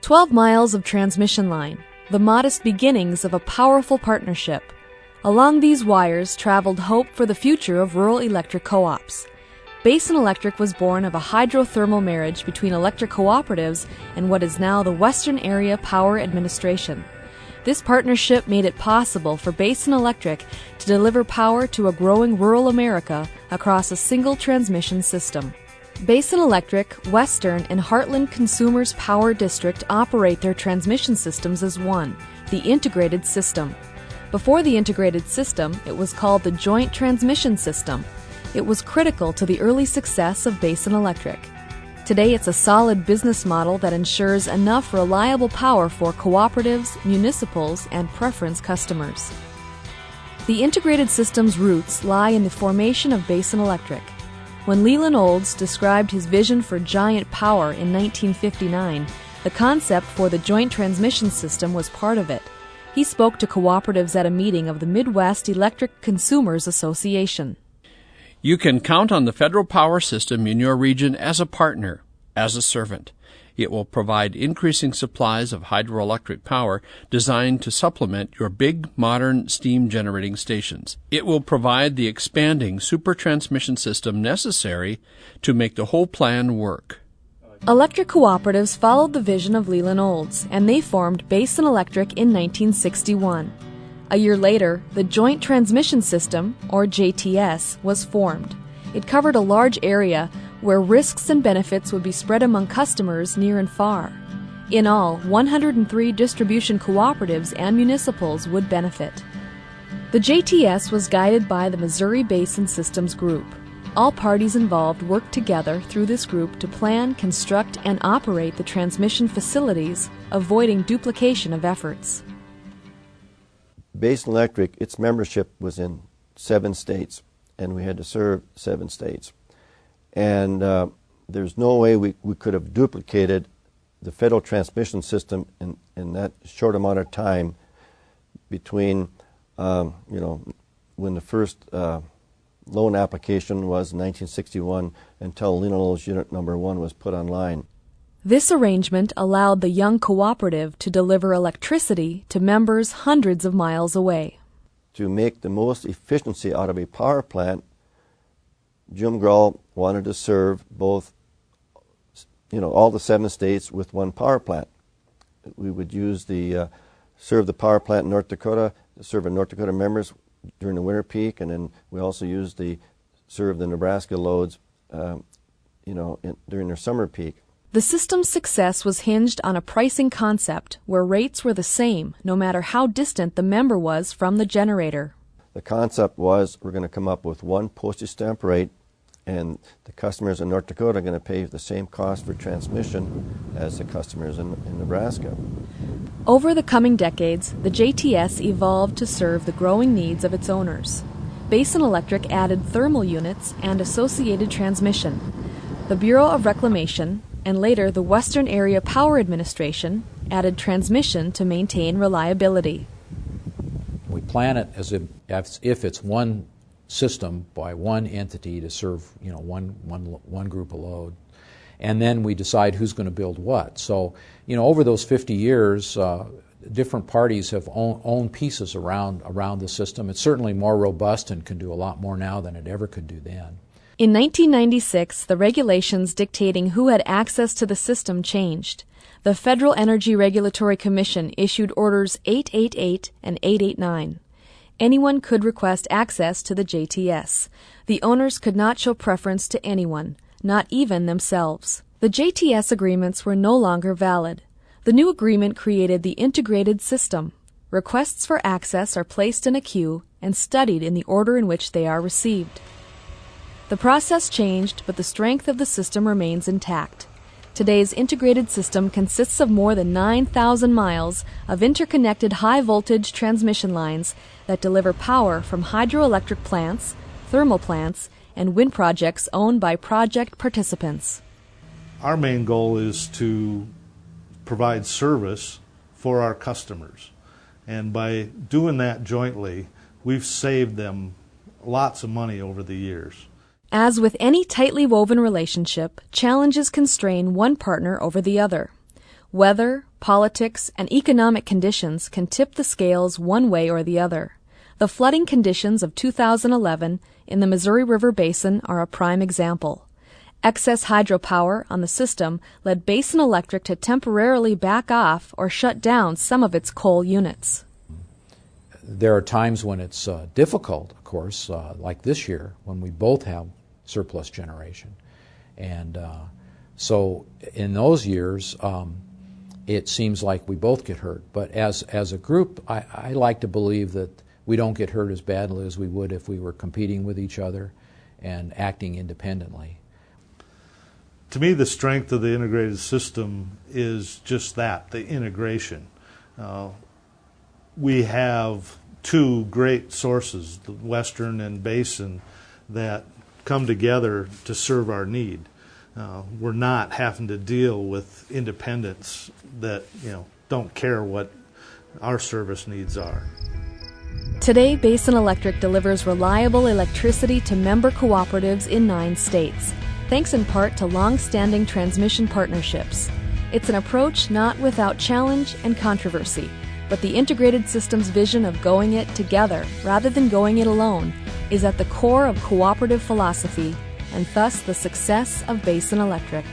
12 miles of transmission line, the modest beginnings of a powerful partnership. Along these wires traveled hope for the future of rural electric co-ops. Basin Electric was born of a hydro-thermal marriage between electric cooperatives and what is now the Western Area Power Administration. This partnership made it possible for Basin Electric to deliver power to a growing rural America across a single transmission system. Basin Electric, Western, and Heartland Consumers Power District operate their transmission systems as one, the integrated system. Before the integrated system, it was called the Joint Transmission System. It was critical to the early success of Basin Electric. Today, it's a solid business model that ensures enough reliable power for cooperatives, municipals, and preference customers. The integrated system's roots lie in the formation of Basin Electric. When Leland Olds described his vision for giant power in 1959, the concept for the joint transmission system was part of it. He spoke to cooperatives at a meeting of the Midwest Electric Consumers Association. You can count on the federal power system in your region as a partner, as a servant. It will provide increasing supplies of hydroelectric power designed to supplement your big, modern steam generating stations. It will provide the expanding super transmission system necessary to make the whole plan work. Electric cooperatives followed the vision of Leland Olds, and they formed Basin Electric in 1961. A year later, the Joint Transmission System, or JTS, was formed. It covered a large area where risks and benefits would be spread among customers near and far. In all, 103 distribution cooperatives and municipals would benefit. The JTS was guided by the Missouri Basin Systems Group. All parties involved worked together through this group to plan, construct, and operate the transmission facilities, avoiding duplication of efforts. Basin Electric, its membership was in 7 states, and we had to serve 7 states. And there's no way we could have duplicated the federal transmission system in that short amount of time between, when the first loan application was in 1961 until Leland Olds Unit Number 1 was put online. This arrangement allowed the young cooperative to deliver electricity to members hundreds of miles away. To make the most efficiency out of a power plant, Jim Grawl wanted to serve both, all the 7 states with one power plant. We would use serve the power plant in North Dakota, serve North Dakota members during the winter peak, and then we also used serve the Nebraska loads, during their summer peak. The system's success was hinged on a pricing concept where rates were the same no matter how distant the member was from the generator. The concept was we're going to come up with one postage stamp rate, and the customers in North Dakota are going to pay the same cost for transmission as the customers in Nebraska. Over the coming decades, the JTS evolved to serve the growing needs of its owners. Basin Electric added thermal units and associated transmission. The Bureau of Reclamation, and later the Western Area Power Administration, added transmission to maintain reliability. We plan it as if it's one system by one entity to serve one group of load, and then we decide who's going to build what. So over those 50 years, different parties have owned pieces around the system. It's certainly more robust and can do a lot more now than it ever could do then. In 1996, the regulations dictating who had access to the system changed. The Federal Energy Regulatory Commission issued Orders 888 and 889. Anyone could request access to the JTS. The owners could not show preference to anyone, not even themselves. The JTS agreements were no longer valid. The new agreement created the integrated system. Requests for access are placed in a queue and studied in the order in which they are received. The process changed, but the strength of the system remains intact. Today's integrated system consists of more than 9,000 miles of interconnected high-voltage transmission lines that deliver power from hydroelectric plants, thermal plants, and wind projects owned by project participants. Our main goal is to provide service for our customers. And by doing that jointly, we've saved them lots of money over the years. As with any tightly woven relationship, challenges constrain one partner over the other. Weather, Politics and economic conditions can tip the scales one way or the other. The flooding conditions of 2011 in the Missouri River Basin are a prime example. Excess hydropower on the system led Basin Electric to temporarily back off or shut down some of its coal units. There are times when it's difficult, of course, like this year when we both have surplus generation. And so in those years, it seems like we both get hurt. But as a group, I like to believe that we don't get hurt as badly as we would if we were competing with each other and acting independently. To me, the strength of the integrated system is just that, the integration. We have two great sources, the Western and Basin, that come together to serve our need. We're not having to deal with independents that don't care what our service needs are. Today, Basin Electric delivers reliable electricity to member cooperatives in 9 states, thanks in part to long-standing transmission partnerships. It's an approach not without challenge and controversy, but the integrated system's vision of going it together rather than going it alone is at the core of cooperative philosophy and thus the success of Basin Electric.